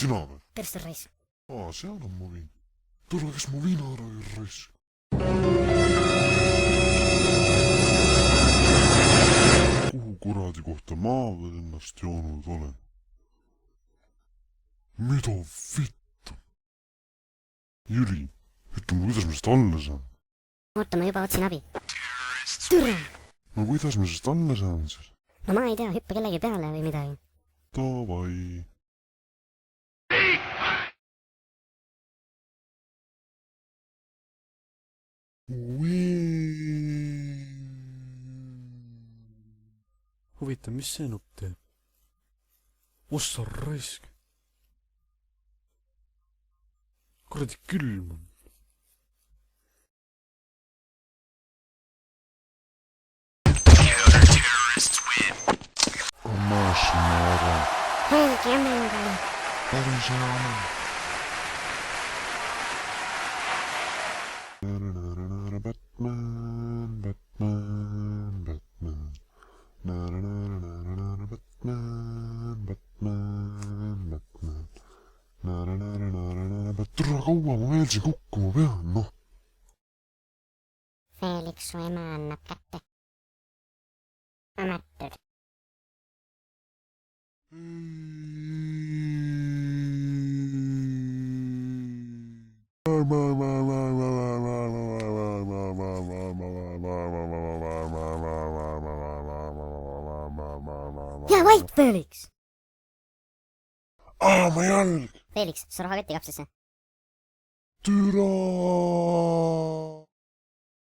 sina või? Persse raisk. Seal on mu viin. Tule, kes mu viina ära ei raisk. Kuhu kuradi kohta ma veel ennast joonud olen? Mida vittu? Jüri, ütle mulle, kuidas ma sest alla saan? Oota, ma juba otsin abi. Türa! No kuidas ma sest alla saan siis? No ma ei tea, hüppa kellegi peale või midagi. Davai. Huvitav, mis see nupp teeb? Ossa raisk. Kuradi külm on. Mašinara. Helgi jämmenga. Päris hea on. Batman, Batman, Batman. Batman, Batman, Batman. Tule kaua ma veel siin kukkuma pean, noh. Felix, su ema annab kätte. Amatöör. Ja vait, Felix! Ma jalg! Felix, su raha ketti kapsisse. Türa!